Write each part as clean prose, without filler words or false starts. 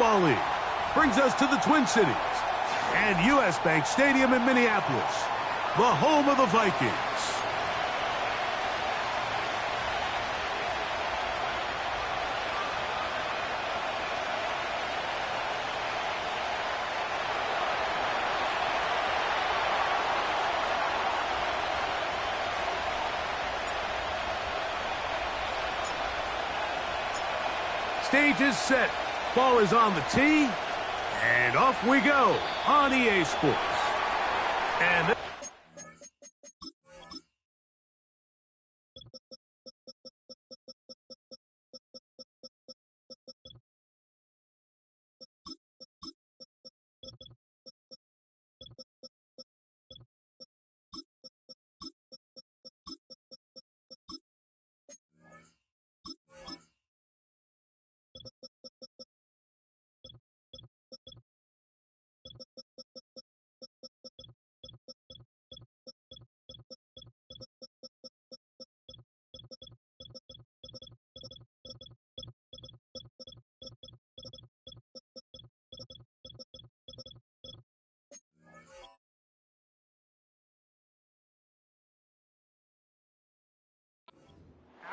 Football League brings us to the Twin Cities and U.S. Bank Stadium in Minneapolis, the home of the Vikings. Stage is set. Ball is on the tee. And off we go on EA Sports. And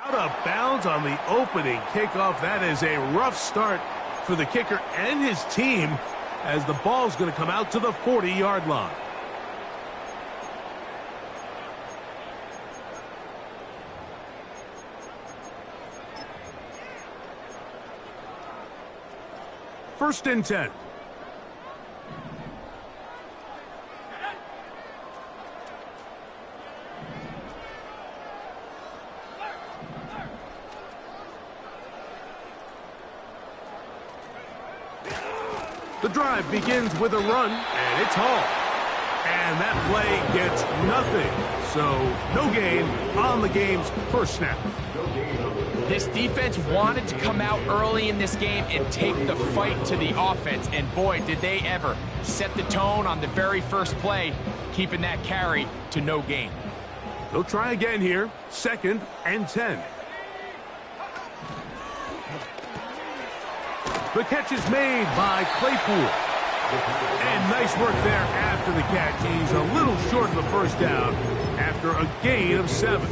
out of bounds on the opening kickoff. That is a rough start for the kicker and his team as the ball's going to come out to the 40-yard line. First and 10. The drive begins with a run, and it's hauled. And that play gets nothing. So, no gain on the game's first snap. This defense wanted to come out early in this game and take the fight to the offense. And boy, did they ever set the tone on the very first play, keeping that carry to no gain. They'll try again here. Second and 10. The catch is made by Claypool. And nice work there after the catch. He's a little short of the first down after a gain of 7.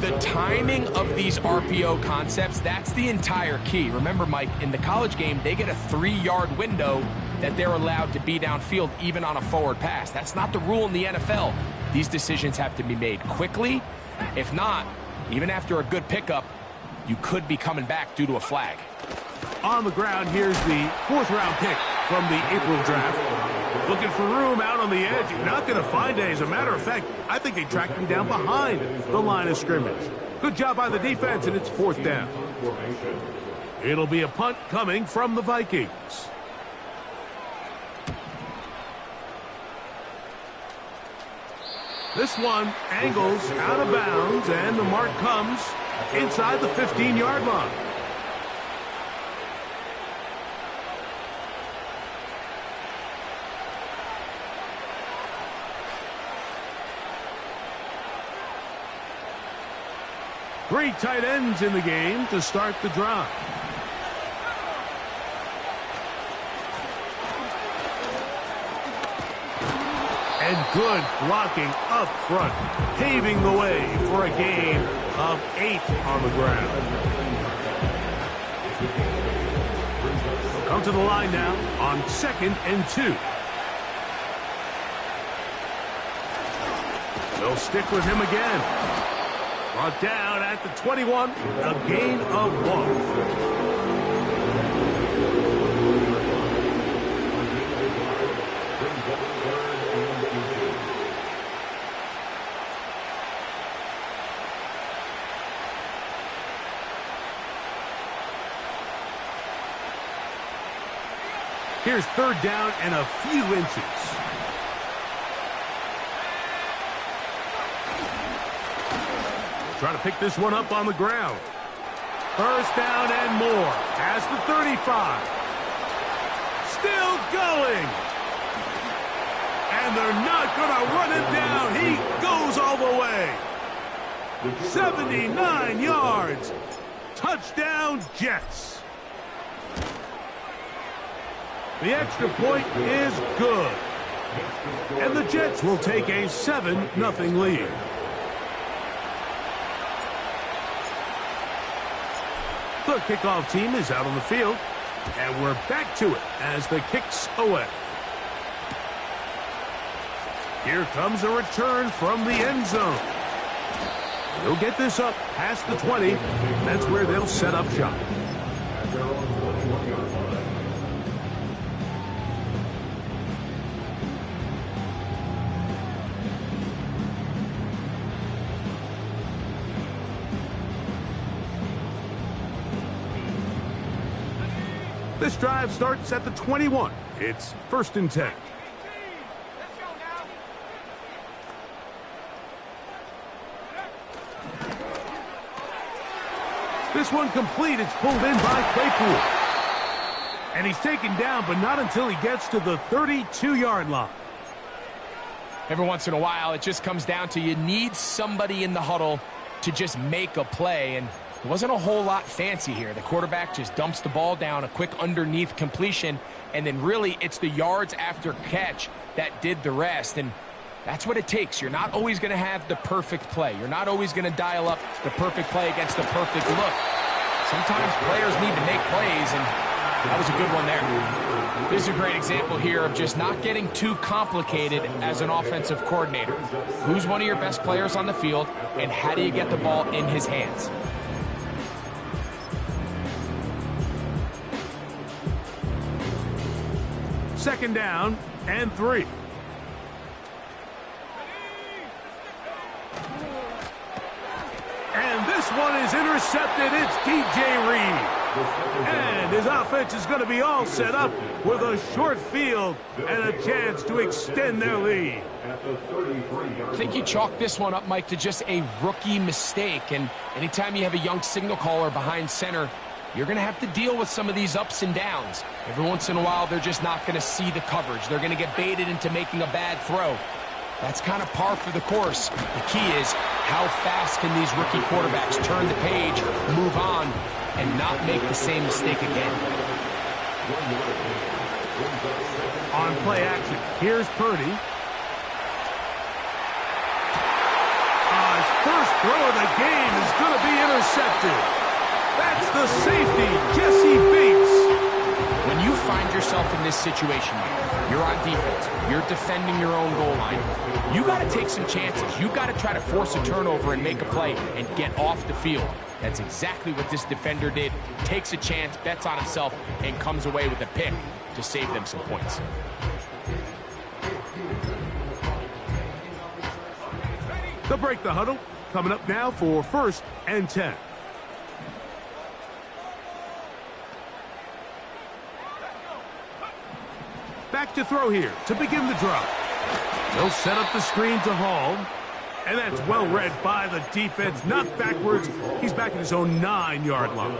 The timing of these RPO concepts, that's the entire key. Remember, Mike, in the college game, they get a 3-yard window that they're allowed to be downfield even on a forward pass. That's not the rule in the NFL. These decisions have to be made quickly. If not, even after a good pickup, you could be coming back due to a flag. On the ground, here's the 4th-round pick from the April draft. Looking for room out on the edge. You're not going to find it. As a matter of fact, I think they tracked him down behind the line of scrimmage. Good job by the defense, and it's 4th down. It'll be a punt coming from the Vikings. This one angles out of bounds, and the mark comes inside the 15-yard line. Three tight ends in the game to start the drive. And good blocking up front, paving the way for a gain of 8 on the ground. They'll come to the line now on 2nd and 2. They'll stick with him again. Brought down at the 21, a gain of 1. Here's 3rd down and a few inches. Trying to pick this one up on the ground. 1st down and more. Past the 35. Still going. And they're not going to run him down. He goes all the way. 79 yards. Touchdown, Jets. The extra point is good. And the Jets will take a 7-0 lead. The kickoff team is out on the field. And we're back to it as the kick's away. Here comes a return from the end zone. They'll get this up past the 20. That's where they'll set up shop. This drive starts at the 21. It's 1st and 10. This one complete. It's pulled in by Claypool. And he's taken down, but not until he gets to the 32-yard line. Every once in a while, it just comes down to you need somebody in the huddle to just make a play. And it wasn't a whole lot fancy here. The quarterback just dumps the ball down, a quick underneath completion, and then really it's the yards after catch that did the rest. And that's what it takes. You're not always going to have the perfect play. You're not always going to dial up the perfect play against the perfect look. Sometimes players need to make plays, and that was a good one there. This is a great example here of just not getting too complicated as an offensive coordinator. Who's one of your best players on the field, and how do you get the ball in his hands? Second down and 3. And this one is intercepted. It's DJ Reed. And his offense is going to be all set up with a short field and a chance to extend their lead. I think you chalk this one up, Mike, to just a rookie mistake. And anytime you have a young signal caller behind center, you're going to have to deal with some of these ups and downs. Every once in a while, they're just not going to see the coverage. They're going to get baited into making a bad throw. That's kind of par for the course. The key is how fast can these rookie quarterbacks turn the page, move on, and not make the same mistake again. On play action, here's Purdy. His first throw of the game is going to be intercepted. That's the safety, Jesse Bates. When you find yourself in this situation, you're on defense, you're defending your own goal line, you got to take some chances. You got to try to force a turnover and make a play and get off the field. That's exactly what this defender did. Takes a chance, bets on himself, and comes away with a pick to save them some points. They'll break the huddle. Coming up now for 1st and 10. Back to throw here to begin the drive. They'll set up the screen to Hall. And that's well read by the defense. Knocked backwards. He's back at his own 9-yard line.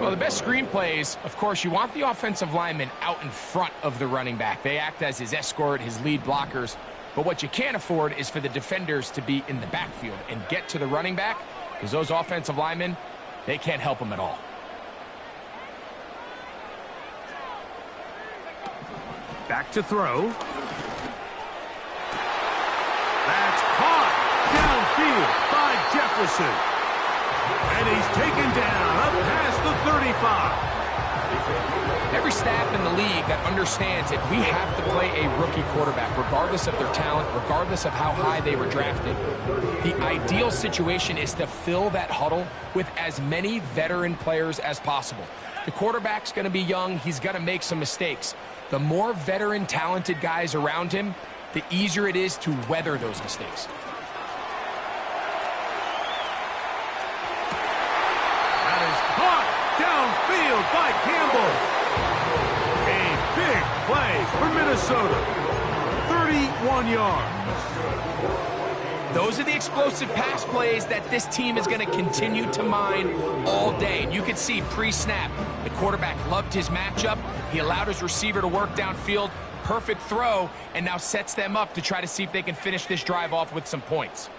Well, the best screen plays, of course, you want the offensive lineman out in front of the running back. They act as his escort, his lead blockers. But what you can't afford is for the defenders to be in the backfield and get to the running back, because those offensive linemen, they can't help them at all. Back to throw. That's caught downfield by Jefferson. And he's taken down up past the 35. Every staff in the league that understands that we have to play a rookie quarterback, regardless of their talent, regardless of how high they were drafted. The ideal situation is to fill that huddle with as many veteran players as possible. The quarterback's going to be young. He's going to make some mistakes. The more veteran, talented guys around him, the easier it is to weather those mistakes. That is caught downfield by Campbell. A big play for Minnesota. 31 yards. Those are the explosive pass plays that this team is going to continue to mine all day. And you can see pre-snap, the quarterback loved his matchup. He allowed his receiver to work downfield. Perfect throw, and now sets them up to try to see if they can finish this drive off with some points.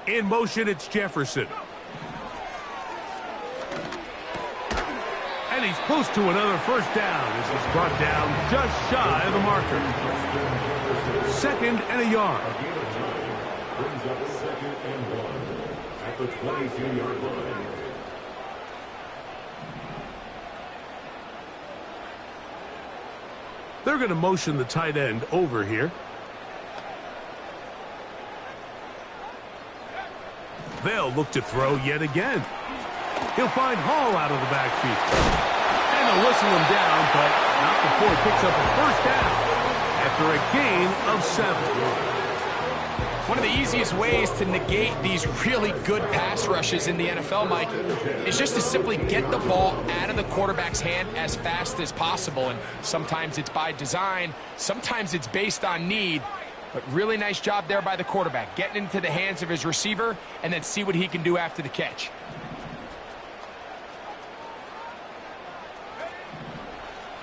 In motion, it's Jefferson. And he's close to another first down as he's brought down just shy of the marker. 2nd and a yard. Brings up 2nd and 1 at the 22-yard line. They're going to motion the tight end over here. They'll look to throw yet again. He'll find Hall out of the backfield. And they'll whistle him down, but not before he picks up a first down after a gain of 7. One of the easiest ways to negate these really good pass rushes in the NFL, Mike, is just to simply get the ball out of the quarterback's hand as fast as possible. And sometimes it's by design, sometimes it's based on need. But really nice job there by the quarterback, getting into the hands of his receiver and then see what he can do after the catch.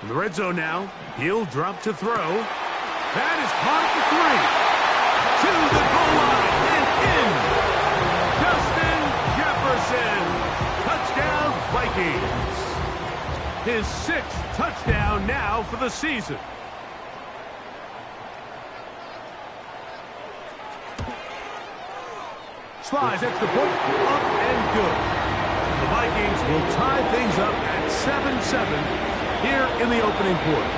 In the red zone now, he'll drop to throw. That is caught at the 3. To the goal line and in. Justin Jefferson. Touchdown, Vikings. His 6th touchdown now for the season. Slides extra point, up and good. The Vikings will tie things up at 7-7 here in the opening quarter.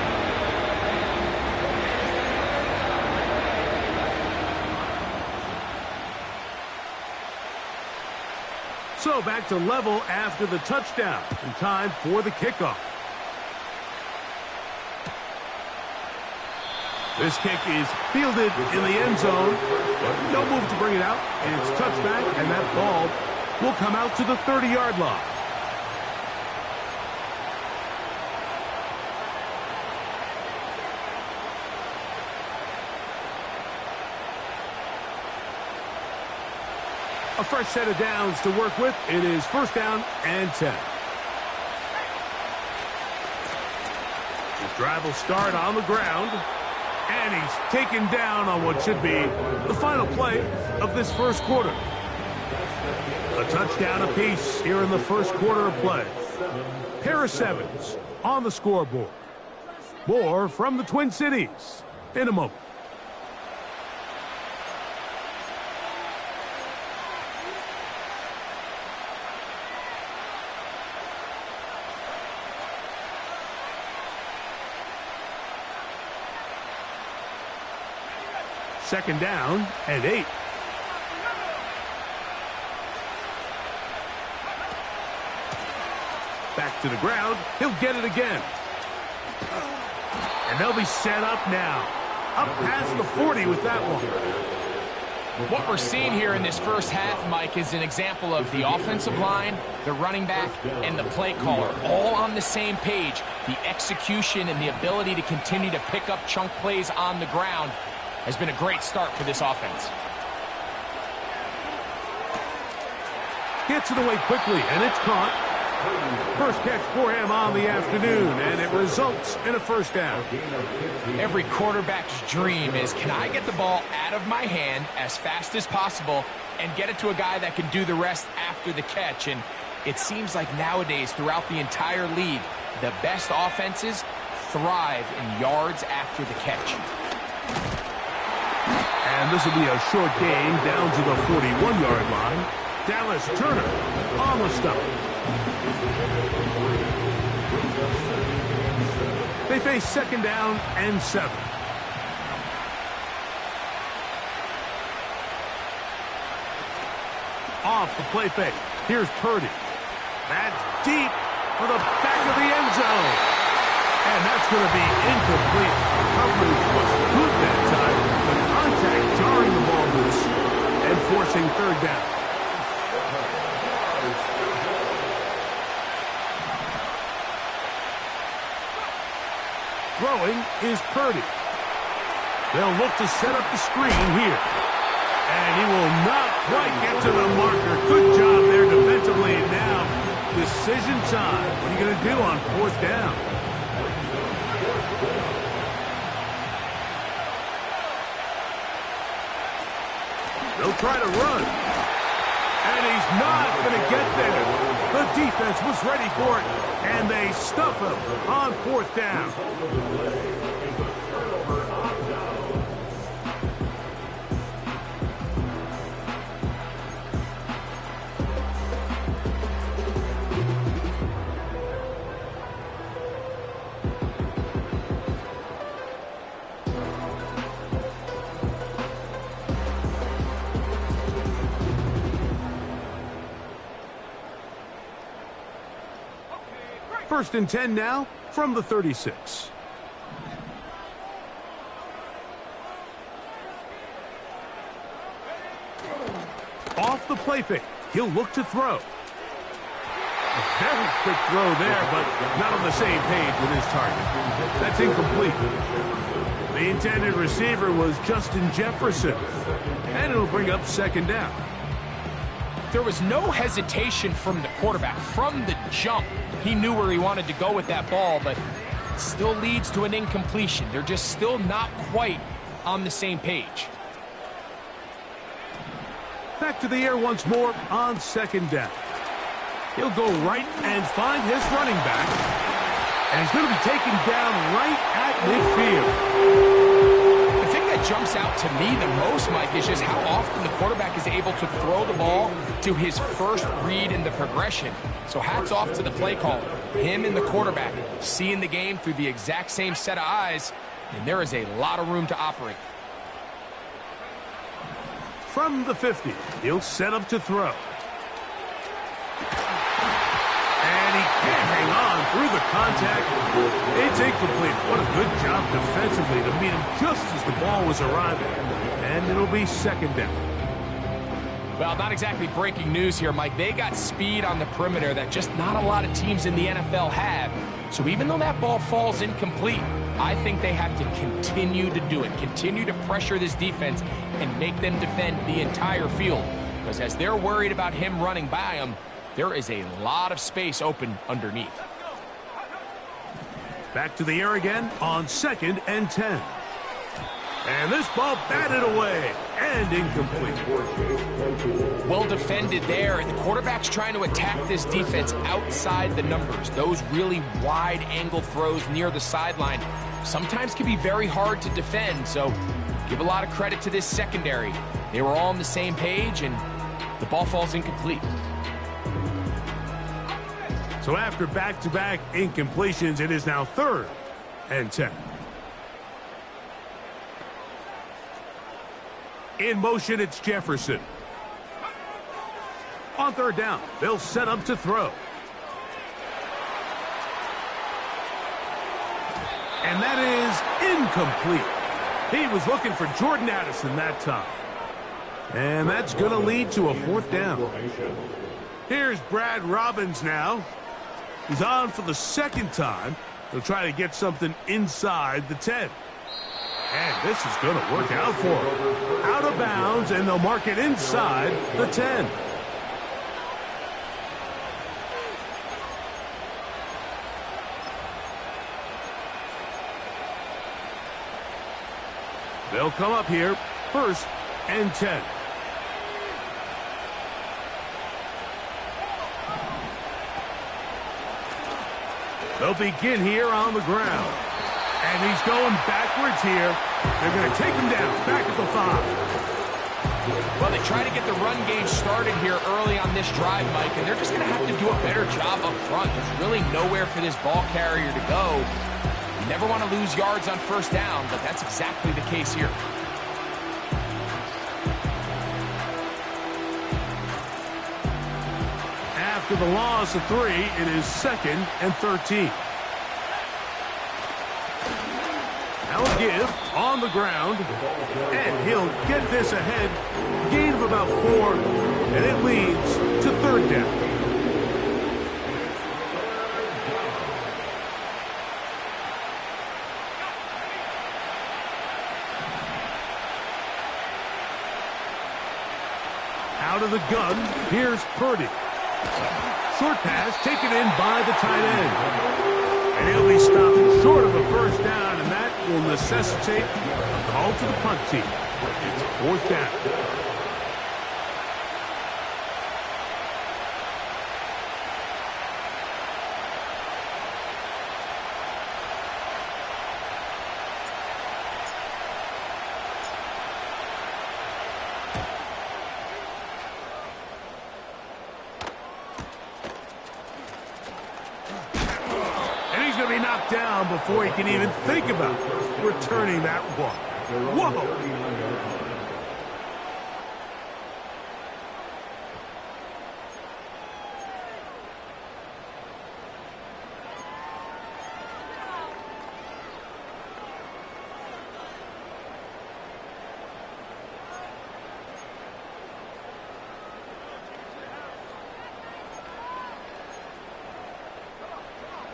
So back to level after the touchdown, and time for the kickoff. This kick is fielded in the end zone. No move to bring it out. It's touchback, and that ball will come out to the 30-yard line. A fresh set of downs to work with. It is 1st down and 10. His drive will start on the ground. And he's taken down on what should be the final play of this first quarter. A touchdown apiece here in the first quarter of play. Pair of 7s on the scoreboard. More from the Twin Cities in a moment. Second down and 8. Back to the ground. He'll get it again. And they'll be set up now. Up past the 40 with that one. What we're seeing here in this first half, Mike, is an example of the offensive line, the running back, and the play caller all on the same page. The execution and the ability to continue to pick up chunk plays on the ground has been a great start for this offense. Gets it away quickly, and it's caught. First catch for him on the afternoon, and it results in a first down. Every quarterback's dream is, can I get the ball out of my hand as fast as possible and get it to a guy that can do the rest after the catch? And it seems like nowadays, throughout the entire league, the best offenses thrive in yards after the catch. And this will be a short gain down to the 41-yard line. Dallas Turner on the stop. They face second down and 7. Off the play fake. Here's Purdy. That's deep for the back of the end zone. And that's going to be incomplete. Coverage was good that time. The contact jarring the ball loose and forcing third down. Throwing is Purdy. They'll look to set up the screen here. And he will not quite get to the marker. Good job there defensively. Now, decision time. What are you going to do on fourth down? They'll try to run. And he's not going to get there. The defense was ready for it, and they stuff him on 4th down. First and 10 now from the 36. Off the play fake. He'll look to throw. A very quick throw there, but not on the same page with his target. That's incomplete. The intended receiver was Justin Jefferson, and it'll bring up 2nd down. There was no hesitation from the quarterback. From the jump, he knew where he wanted to go with that ball, but it still leads to an incompletion. They're just still not quite on the same page. Back to the air once more on 2nd down. He'll go right and find his running back, and he's going to be taken down right at midfield. The thing that jumps out to me the most, Mike, is just how often the quarterback is able to throw the ball to his first read in the progression. So hats off to the play caller. Him and the quarterback seeing the game through the exact same set of eyes, and there is a lot of room to operate. From the 50, he'll set up to throw. And he can't hang on through the contact. It's incomplete. What a good job defensively to meet him just as the ball was arriving. And it'll be 2nd down. Well, not exactly breaking news here, Mike. They got speed on the perimeter that just not a lot of teams in the NFL have. So even though that ball falls incomplete, I think they have to continue to do it, continue to pressure this defense and make them defend the entire field. Because as they're worried about him running by them, there is a lot of space open underneath. Back to the air again on 2nd and 10. And this ball batted away and incomplete. Well defended there, and the quarterback's trying to attack this defense outside the numbers. Those really wide angle throws near the sideline sometimes can be very hard to defend, so give a lot of credit to this secondary. They were all on the same page, and the ball falls incomplete. So after back-to-back incompletions, it is now 3rd and 10. In motion, it's Jefferson. On 3rd down, they'll set up to throw. And that is incomplete. He was looking for Jordan Addison that time. And that's going to lead to a 4th down. Here's Brad Robbins now. He's on for the 2nd time. He'll try to get something inside the 10. And this is going to work out for him. Out of bounds, and they'll mark it inside the 10. They'll come up here, 1st and 10. They'll begin here on the ground. And he's going backwards here. They're going to take him down, back at the 5. Well, they try to get the run game started here early on this drive, Mike, and they're just going to have to do a better job up front. There's really nowhere for this ball carrier to go. You never want to lose yards on 1st down, but that's exactly the case here. After the loss of 3, it is 2nd and 13. Now give on the ground, and he'll get this ahead. Gain of about 4, and it leads to 3rd down. Out of the gun, here's Purdy. Short pass taken in by the tight end. And he'll be stopped short of a 1st down, and that will necessitate a call to the punt team. It's 4th down. He's going to be knocked down before he can even think about returning that one. Whoa!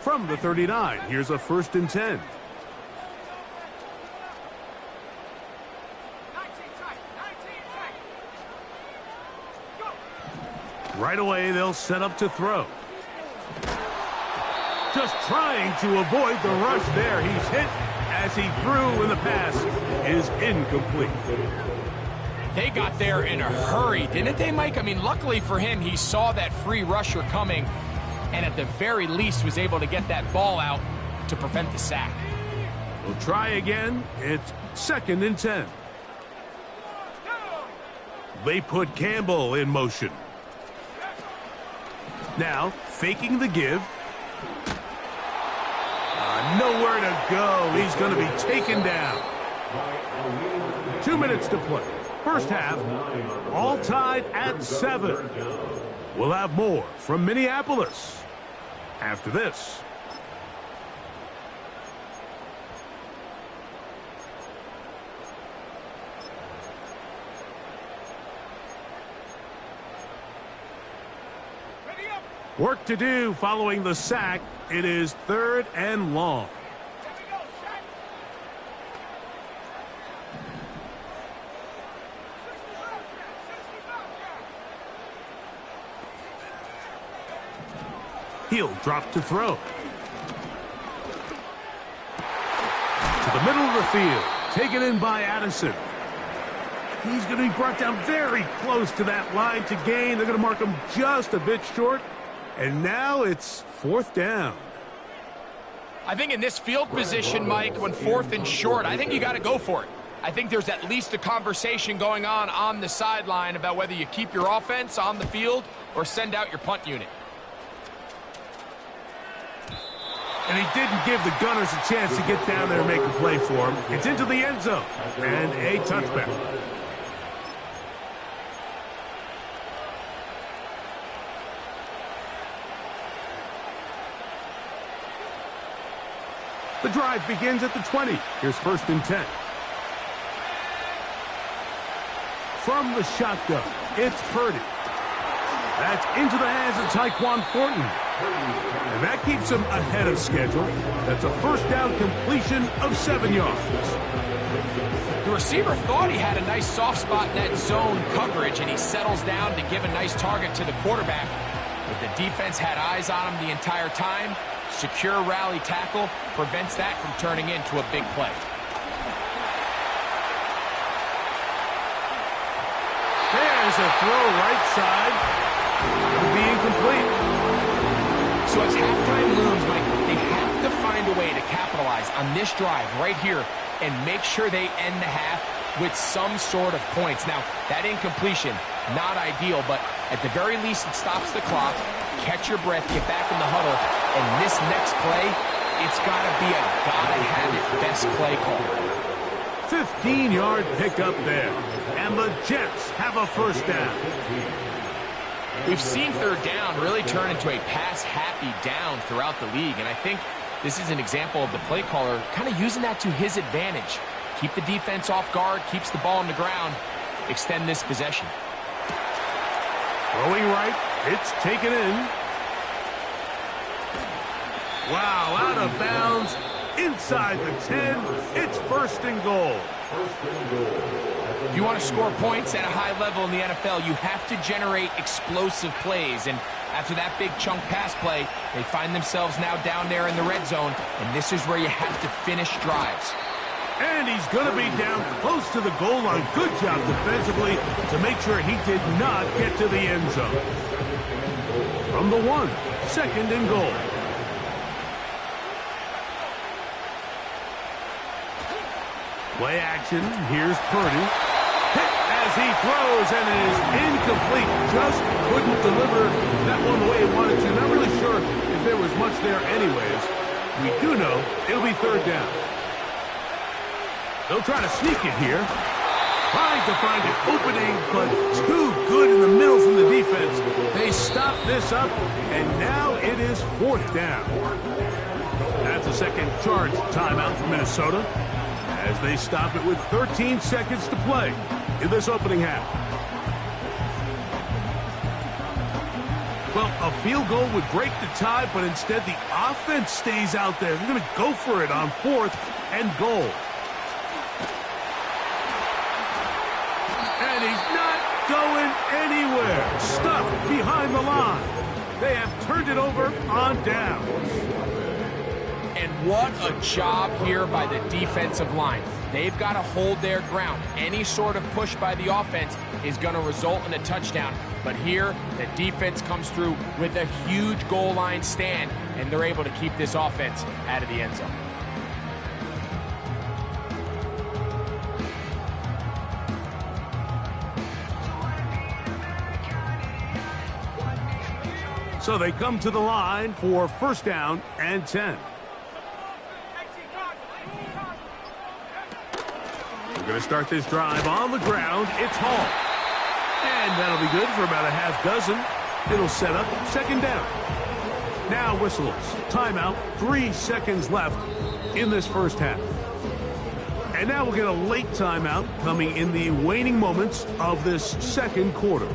From the 39, here's a 1st and 10. Right away, they'll set up to throw. Just trying to avoid the rush there. He's hit as he threw, and the pass is incomplete. They got there in a hurry, didn't they, Mike? I mean, luckily for him, he saw that free rusher coming, and at the very least was able to get that ball out to prevent the sack. We'll try again. It's 2nd and 10. They put Campbell in motion. Now, faking the give. Nowhere to go. He's going to be taken down. 2 minutes to play. First half, all tied at 7. We'll have more from Minneapolis after this. Work to do following the sack. It is 3rd and long. He'll drop to throw. To the middle of the field. Taken in by Addison. He's going to be brought down very close to that line to gain. They're going to mark him just a bit short. And now it's 4th down. I think in this field position, Mike, when 4th and short, I think you got to go for it. I think there's at least a conversation going on the sideline about whether you keep your offense on the field or send out your punt unit. And he didn't give the Gunners a chance to get down there and make a play for him. It's into the end zone and a touchback. The drive begins at the 20. Here's 1st and 10. From the shotgun, it's Purdy. That's into the hands of Tyquan Thornton. And that keeps him ahead of schedule. That's a 1st down completion of 7 yards. The receiver thought he had a nice soft spot in that zone coverage, and he settles down to give a nice target to the quarterback. But the defense had eyes on him the entire time. Secure rally tackle prevents that from turning into a big play. There's a throw right side. It'll be incomplete. So as halftime looms, Mike, they have to find a way to capitalize on this drive right here and make sure they end the half with some sort of points. Now, that incompletion, not ideal, but at the very least it stops the clock. Catch your breath, get back in the huddle, and this next play, it's got to be a gotta-have-it best play call. 15-yard pickup there, and the Jets have a 1st down. We've seen 3rd down really turn into a pass-happy down throughout the league, and I think this is an example of the play caller kind of using that to his advantage. Keep the defense off guard, keeps the ball on the ground, extend this possession. Throwing right, it's taken in. Wow, out of bounds, inside the 10, it's 1st and goal. If you want to score points at a high level in the NFL, you have to generate explosive plays, and after that big chunk pass play, they find themselves now down there in the red zone, and this is where you have to finish drives. And he's going to be down close to the goal line. Good job defensively to make sure he did not get to the end zone. From the 1, 2nd and goal. Play action. Here's Purdy. Hit as he throws, and it is incomplete. Just couldn't deliver that one the way he wanted to. Not really sure if there was much there anyways. we do know it'll be third down. They'll try to sneak it here. Trying to find an opening, but too good in the middle from the defense. They stop this up, and now it is fourth down. That's a second charge timeout for Minnesota as they stop it with 13 seconds to play in this opening half. Well, a field goal would break the tie, but instead the offense stays out there. They're going to go for it on fourth and goal. And he's not going anywhere. Stuffed behind the line. They have turned it over on downs. And what a job here by the defensive line. They've got to hold their ground. Any sort of push by the offense is going to result in a touchdown. But here, the defense comes through with a huge goal line stand, and they're able to keep this offense out of the end zone. So they come to the line for first down and 10. We're going to start this drive on the ground. It's Hall. And that'll be good for about a half dozen. It'll set up second down. Now whistles. Timeout. 3 seconds left in this first half. And now we'll get a late timeout coming in the waning moments of this second quarter.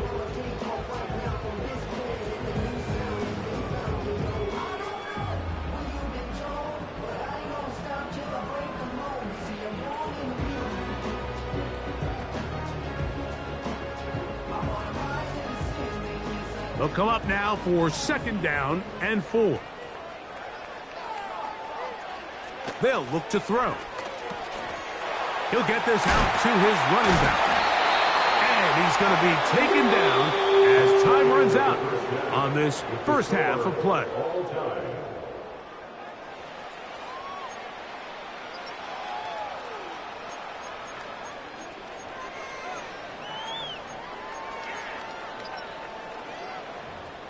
They'll come up now for second down and 4. They'll look to throw. He'll get this out to his running back. And he's going to be taken down as time runs out on this first half of play.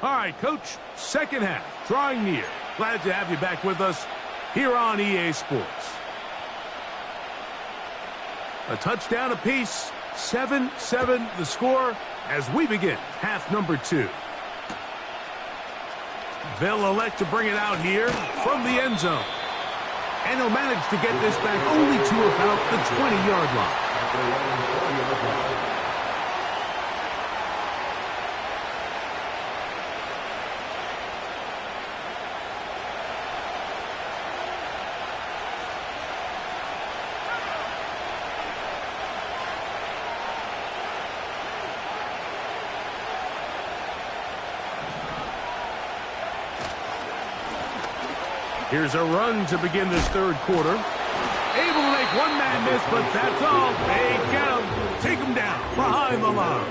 All right, Coach, second half, drawing near. Glad to have you back with us here on EA Sports. A touchdown apiece, 7-7 the score as we begin half number 2. They'll elect to bring it out here from the end zone. And he'll manage to get this back only to about the 20-yard line. Here's a run to begin this third quarter. Able to make one man miss, but that's all. They get him. Take him down behind the line.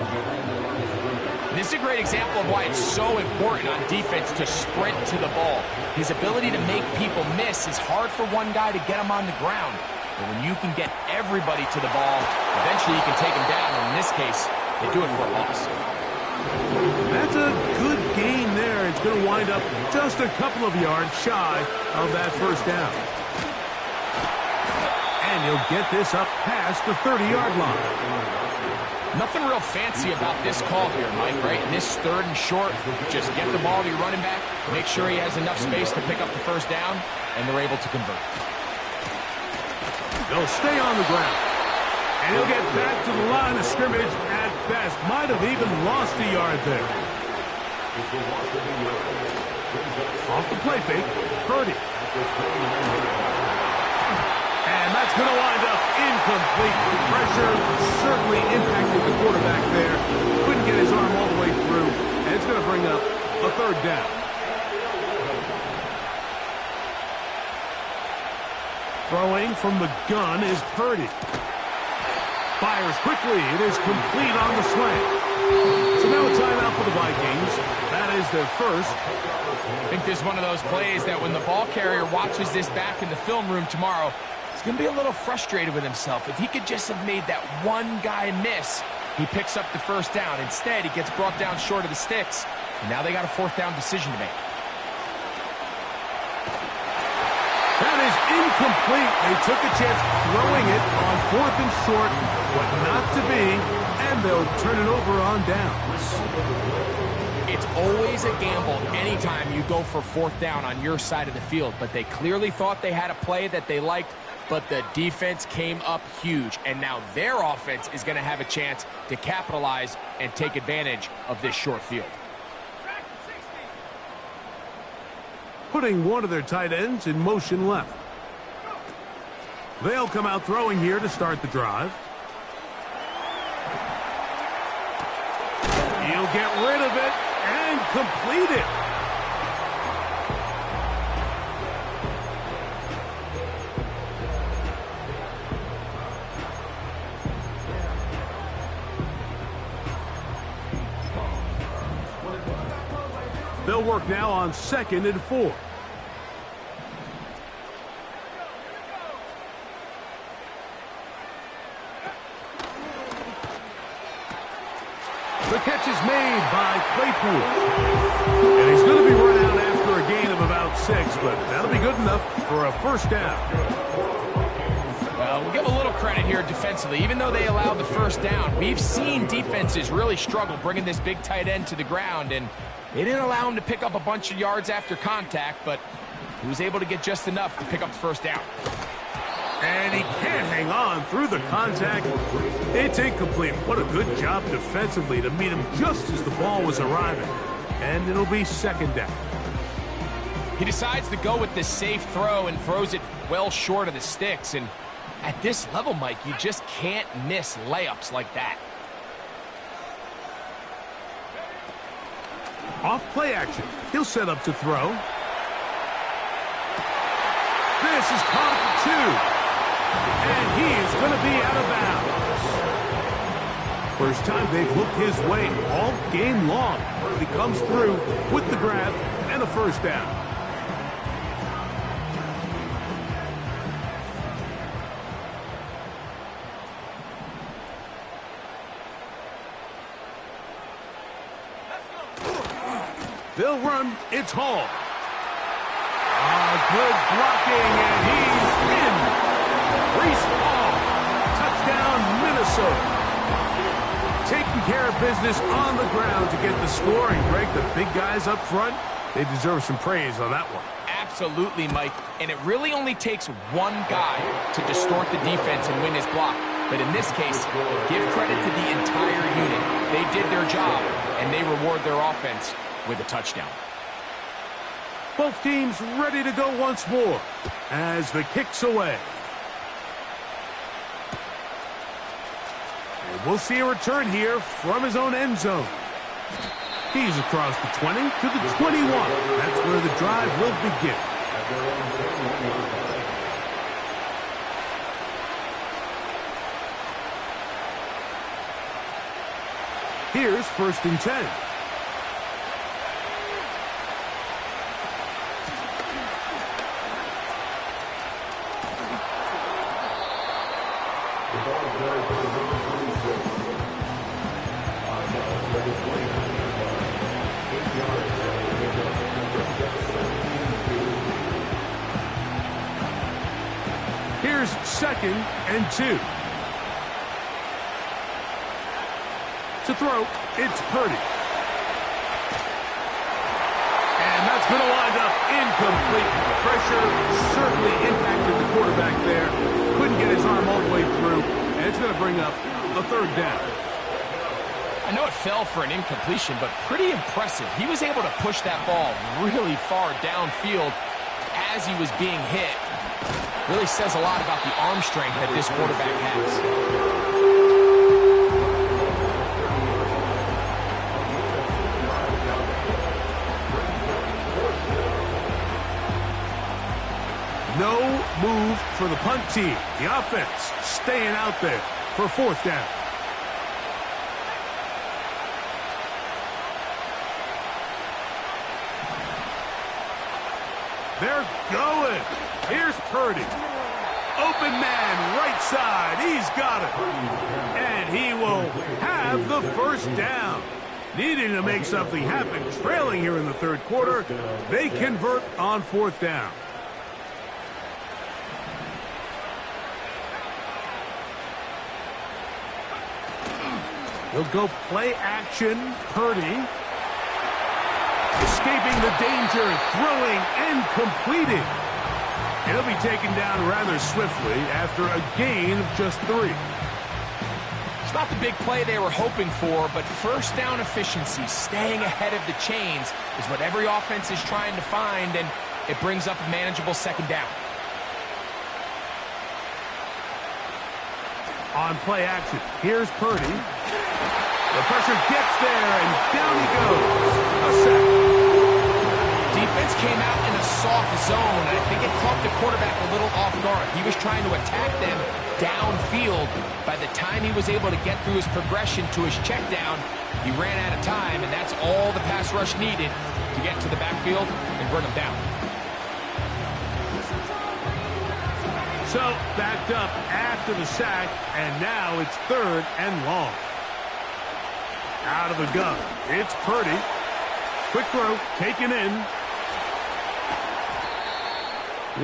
This is a great example of why it's so important on defense to sprint to the ball. His ability to make people miss is hard for one guy to get him on the ground. But when you can get everybody to the ball, eventually you can take him down. And in this case, they do it for a loss. That's a good gain there. It's going to wind up just a couple of yards shy of that first down. And he'll get this up past the 30-yard line. Nothing real fancy about this call here, Mike, right? In this third and short, just get the ball to your running back, make sure he has enough space to pick up the first down, and they're able to convert. They'll stay on the ground. And he'll get back to the line of scrimmage at best. Might have even lost a yard there. Off the play fake, Purdy. And that's going to wind up incomplete. Pressure certainly impacted the quarterback there. Couldn't get his arm all the way through. And it's going to bring up a third down. Throwing from the gun is Purdy. Fires quickly. It is complete on the slant. So now a timeout for the Vikings. That is their first. I think this is one of those plays that when the ball carrier watches this back in the film room tomorrow, he's going to be a little frustrated with himself. If he could just have made that one guy miss, he picks up the first down. Instead, he gets brought down short of the sticks. And now they got a fourth down decision to make. Incomplete. They took a chance throwing it on 4th and short, but not to be, and they'll turn it over on downs. It's always a gamble anytime you go for 4th down on your side of the field, but they clearly thought they had a play that they liked, but the defense came up huge, and now their offense is going to have a chance to capitalize and take advantage of this short field. Putting one of their tight ends in motion left. They'll come out throwing here to start the drive. He'll get rid of it and complete it. They'll work now on 2nd and 4. The catch is made by Claypool. And he's going to be run out after a gain of about 6, but that'll be good enough for a first down. Well, we'll give a little credit here defensively. Even though they allowed the first down, we've seen defenses really struggle bringing this big tight end to the ground, and they didn't allow him to pick up a bunch of yards after contact, but he was able to get just enough to pick up the first down. And he can't hang on through the contact. It's incomplete. What a good job defensively to meet him just as the ball was arriving. And it'll be 2nd down. He decides to go with this safe throw and throws it well short of the sticks. And at this level, Mike, you just can't miss layups like that. Off play action. He'll set up to throw. This is caught for 2. And he is going to be out of bounds. First time they've looked his way all game long. He comes through with the grab and a first down. They'll run. It's Hall. Good blocking, and he's in. Reese Hall, touchdown, Minnesota. Taking care of business on the ground to get the score, and Greg, the big guys up front, they deserve some praise on that one. Absolutely, Mike, and it really only takes one guy to distort the defense and win his block. But in this case, give credit to the entire unit. They did their job, and they reward their offense with a touchdown. Both teams ready to go once more as the kick's away. And we'll see a return here from his own end zone. He's across the 20 to the 21. That's where the drive will begin. Here's 1st and 10. Here's 2nd and 2. To throw, it's Purdy. And that's going to wind up incomplete. Pressure certainly impacted the quarterback there. Couldn't get his arm all the way through, and it's going to bring up a 3rd down. I know it fell for an incompletion, but pretty impressive. He was able to push that ball really far downfield as he was being hit. Really says a lot about the arm strength that this quarterback has. No move for the punt team. The offense staying out there for 4th down. They're going. Here's Purdy. Open man, right side. He's got it. And he will have the first down. Needing to make something happen. Trailing here in the 3rd quarter. They convert on 4th down. He'll go play action. Purdy. Escaping the danger, throwing and completing. He'll be taken down rather swiftly after a gain of just 3. It's not the big play they were hoping for, but first down efficiency, staying ahead of the chains, is what every offense is trying to find, and it brings up a manageable second down. On play action, here's Purdy. The pressure gets there, and down he goes. A sack. Defense came out in a soft zone, and I think it caught the quarterback a little off guard. He was trying to attack them downfield. By the time he was able to get through his progression to his check down, he ran out of time, and that's all the pass rush needed to get to the backfield and bring him down. So, backed up after the sack, and now it's 3rd and long. Out of the gun, it's Purdy. Quick throw, taken in.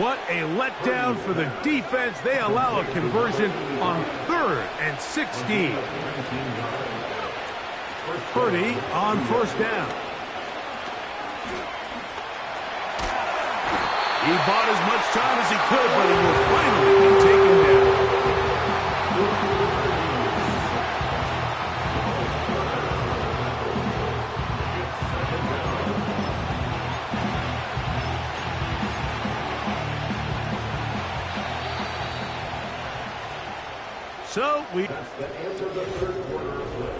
What a letdown for the defense. They allow a conversion on 3rd and 16. Purdy on first down. He bought as much time as he could, but he will finally be taken down. So we... That's the end of the third quarter of play.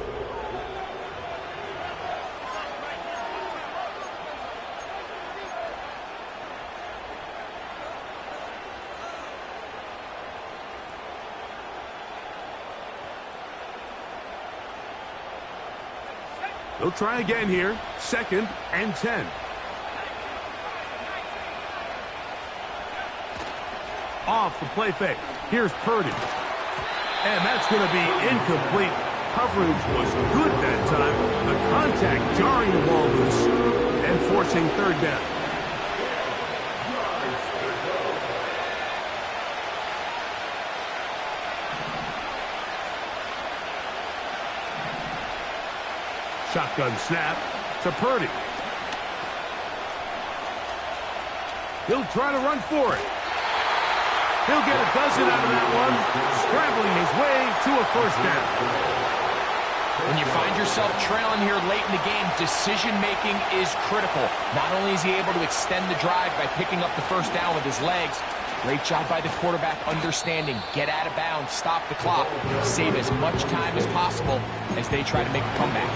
They'll try again here. 2nd and 10. Off the play fake. Here's Purdy. And that's going to be incomplete. Coverage was good that time. The contact jarring the ball loose and forcing 3rd down. Shotgun snap to Purdy. He'll try to run for it. He'll get a dozen out of that one, scrambling his way to a first down. When you find yourself trailing here late in the game, decision-making is critical. Not only is he able to extend the drive by picking up the first down with his legs, great job by the quarterback understanding, get out of bounds, stop the clock, save as much time as possible as they try to make a comeback.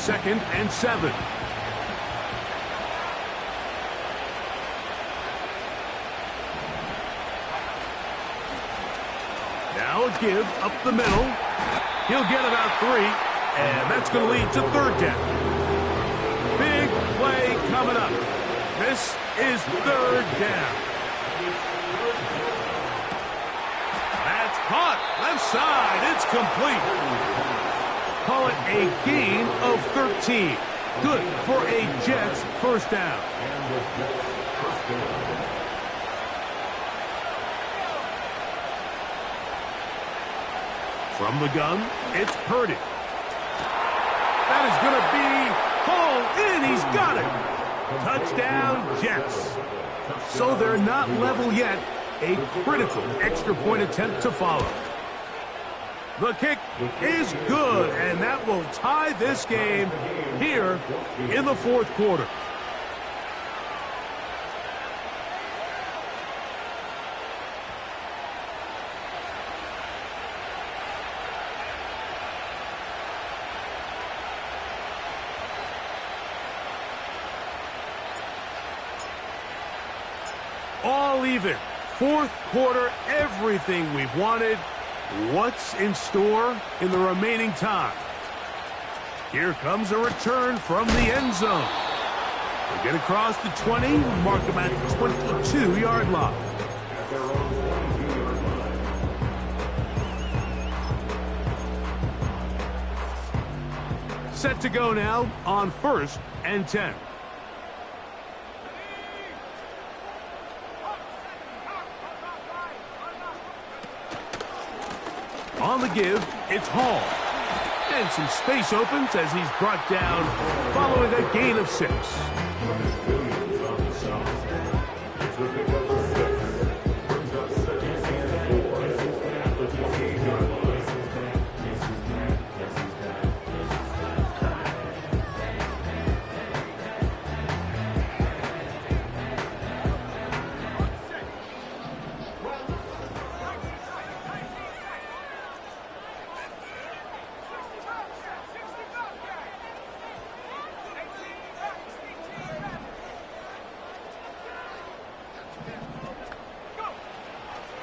2nd and 7. Now a give up the middle. He'll get about 3, and that's going to lead to 3rd down. Big play coming up. This is 3rd down. That's caught. Left side. It's complete. Call it a gain of 13. Good for a Jets first down. From the gun, it's Purdy. That is going to be hauled in. He's got it. Touchdown, Jets. So they're not level yet. A critical extra point attempt to follow. The kick is good, and that will tie this game here in the 4th quarter. All even. 4th quarter, everything we've wanted. What's in store in the remaining time? Here comes a return from the end zone. They get across the 20, mark them at the 22-yard line. Set to go now on 1st and 10. On the give, it's Hall. And some space opens as he's brought down following a gain of 6.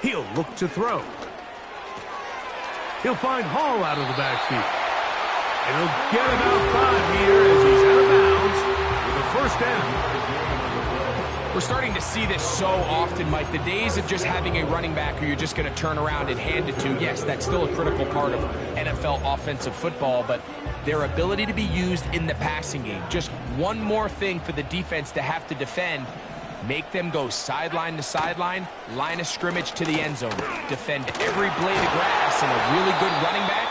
He'll look to throw. He'll find Hall out of the backfield. And he'll get about 5 here as he's out of bounds with a first down. We're starting to see this so often, Mike. The days of just having a running back who you're just going to turn around and hand it to, yes, that's still a critical part of NFL offensive football, but their ability to be used in the passing game. Just one more thing for the defense to have to defend. Make them go sideline to sideline, line of scrimmage to the end zone. Defend every blade of grass, and a really good running back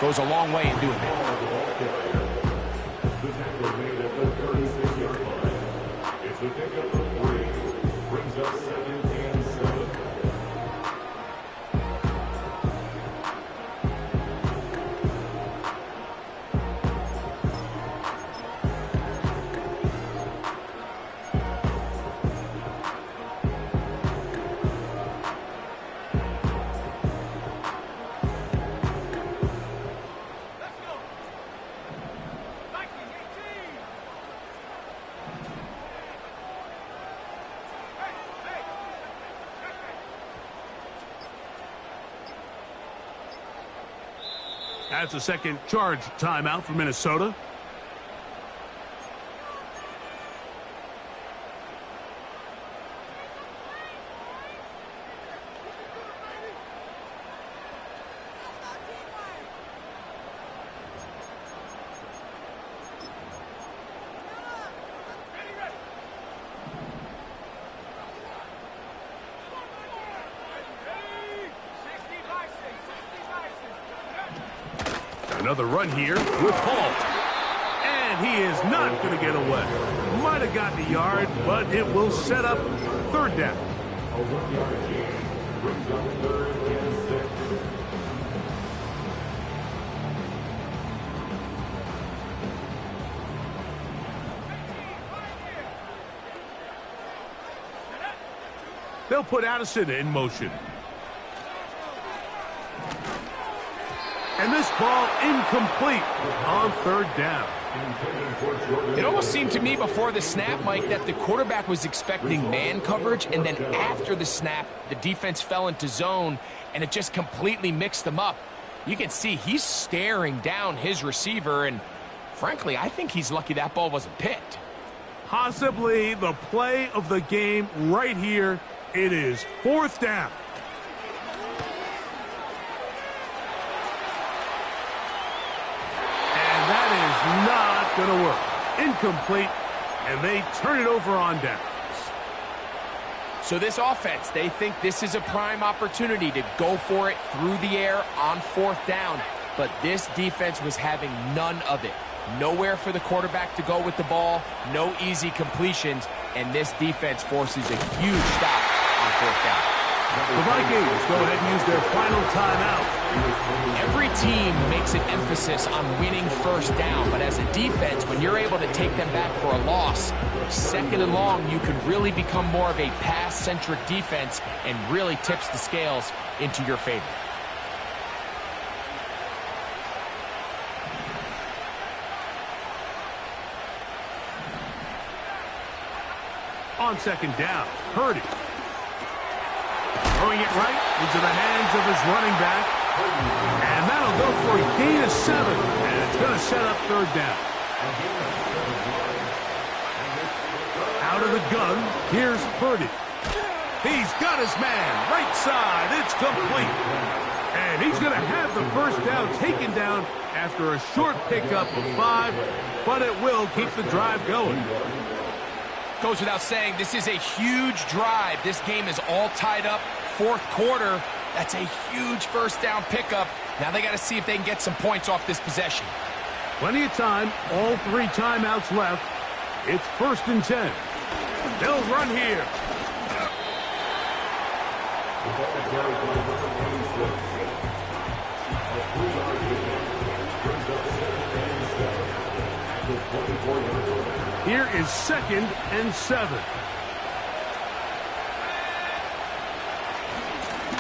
goes a long way in doing that. It's the pickup of 3. Brings up 2nd and 7. That's a second charge timeout for Minnesota. Another run here with Hall. And he is not going to get away. Might have gotten a yard, but it will set up 3rd down. A 1-yard gain. Brings up 3rd and 6. They'll put Addison in motion. And this ball incomplete on 3rd down. It almost seemed to me before the snap, Mike, that the quarterback was expecting man coverage, and then after the snap, the defense fell into zone, and it just completely mixed them up. You can see he's staring down his receiver, and frankly, I think he's lucky that ball wasn't picked. Possibly the play of the game right here. It is 4th down. Not going to work. Incomplete, and they turn it over on downs. So this offense, they think this is a prime opportunity to go for it through the air on 4th down, but this defense was having none of it. Nowhere for the quarterback to go with the ball, no easy completions, and this defense forces a huge stop on 4th down. The Vikings go ahead and use their final timeout. Every team makes an emphasis on winning 1st down, but as a defense, when you're able to take them back for a loss, 2nd and long, you can really become more of a pass-centric defense and really tips the scales into your favor. On 2nd down, Purdy. Throwing it right into the hands of his running back. And that'll go for a gain of 7. And it's going to set up 3rd down. Out of the gun, here's Purdy. He's got his man. Right side, it's complete. And he's going to have the 1st down taken down after a short pickup of 5. But it will keep the drive going. Goes without saying, this is a huge drive. This game is all tied up. 4th quarter, That's a huge first down pickup. Now they got to see if they can get some points off this possession. Plenty of time, all 3 timeouts left. It's 1st and 10. They'll run here. Here is 2nd and 7.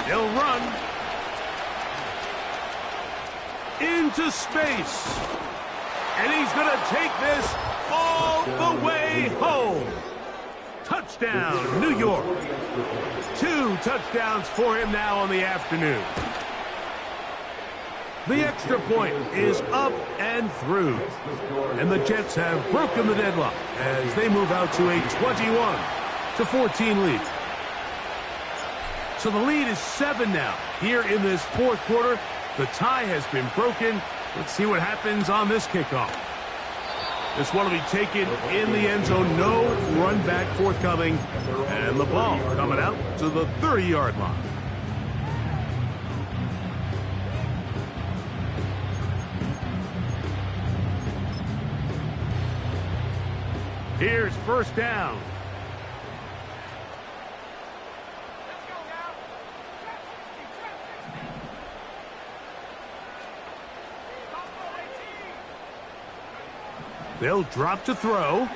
They'll run into space. And he's going to take this all the way home. Touchdown, New York. 2 touchdowns for him now on the afternoon. The extra point is up and through. And the Jets have broken the deadlock as they move out to a 21-14 lead. So the lead is 7 now. Here in this 4th quarter, the tie has been broken. Let's see what happens on this kickoff. This one will be taken in the end zone. No run back forthcoming. And the ball coming out to the 30-yard line. Here's 1st down. They'll drop to throw.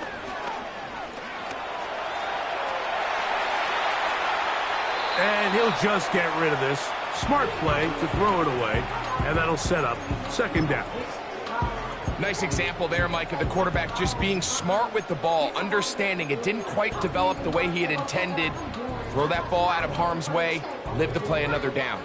And he'll just get rid of this. Smart play to throw it away. And that'll set up 2nd down. Nice example there, Mike, of the quarterback just being smart with the ball, understanding it didn't quite develop the way he had intended. Throw that ball out of harm's way, live to play another down.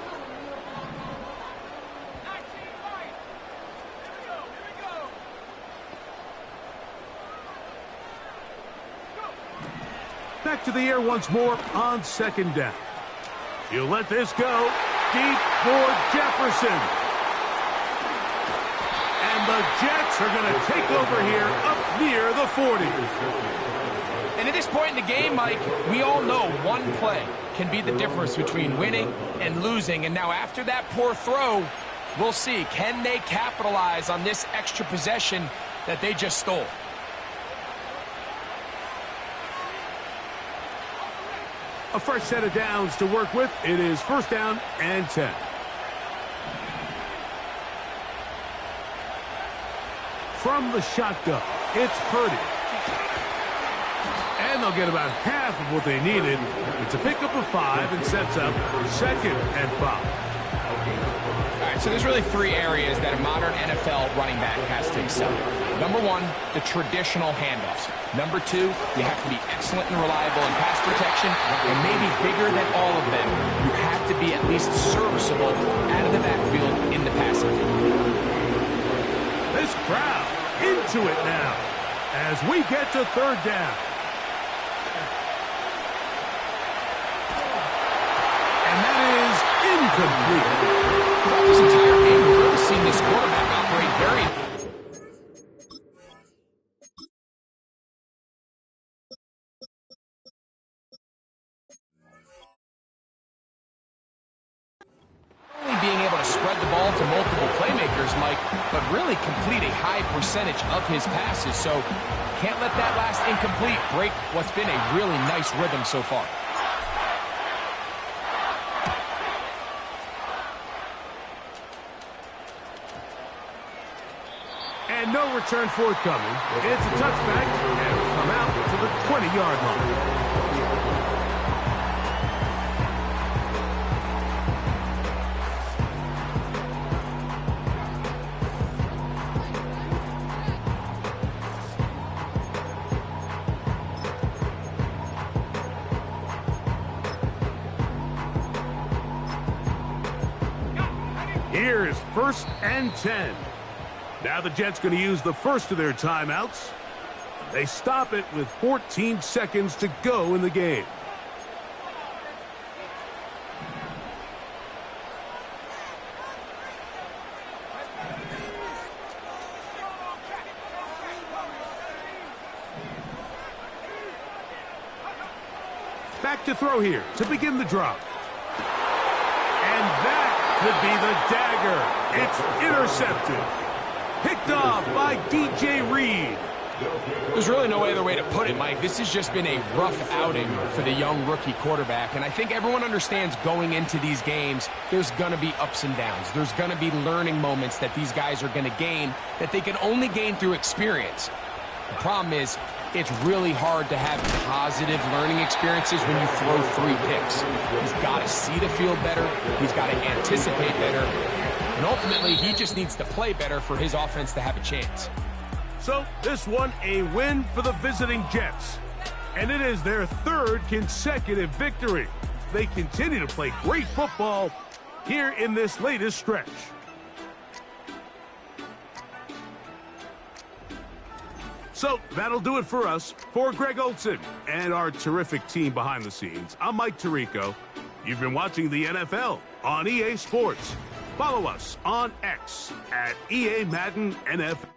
Back to the air once more on 2nd down. You let this go deep for Jefferson. And the Jets are going to take over here up near the 40. And at this point in the game, Mike, we all know one play can be the difference between winning and losing. And now after that poor throw, we'll see, can they capitalize on this extra possession that they just stole? A fresh set of downs to work with. It is 1st down and 10. From the shotgun, it's Purdy. And they'll get about half of what they needed. It's a pickup of 5 and sets up 2nd and 5. All right, so there's really 3 areas that a modern NFL running back has to excel. Number 1, the traditional handoffs. Number 2, you have to be excellent and reliable in pass protection. And maybe bigger than all of them, you have to be at least serviceable out of the backfield in the passing game. This crowd into it now as we get to 3rd down. And that is incomplete. Throughout this entire game, we've really seen this quarterback operate very... being able to spread the ball to multiple playmakers, Mike, but really complete a high percentage of his passes. So can't let that last incomplete break what's been a really nice rhythm so far. And no return forthcoming. It's a touchback, and it'll come out to the 20-yard line. Here is 1st and 10. Now the Jets going to use the first of their timeouts. They stop it with 14 seconds to go in the game. Back to throw here to begin the drop. And could be the dagger. It's intercepted. Picked off by DJ Reed. There's really no other way to put it, Mike. This has just been a rough outing for the young rookie quarterback, and I think everyone understands going into these games, there's going to be ups and downs. There's going to be learning moments that these guys are going to gain that they can only gain through experience. The problem is, it's really hard to have positive learning experiences when you throw 3 picks. He's got to see the field better. He's got to anticipate better. And ultimately, he just needs to play better for his offense to have a chance. So this one a win for the visiting Jets. And it is their 3rd consecutive victory. They continue to play great football here in this latest stretch. So that'll do it for us. For Greg Olson and our terrific team behind the scenes, I'm Mike Tirico. You've been watching the NFL on EA Sports. Follow us on X at EA Madden NFL.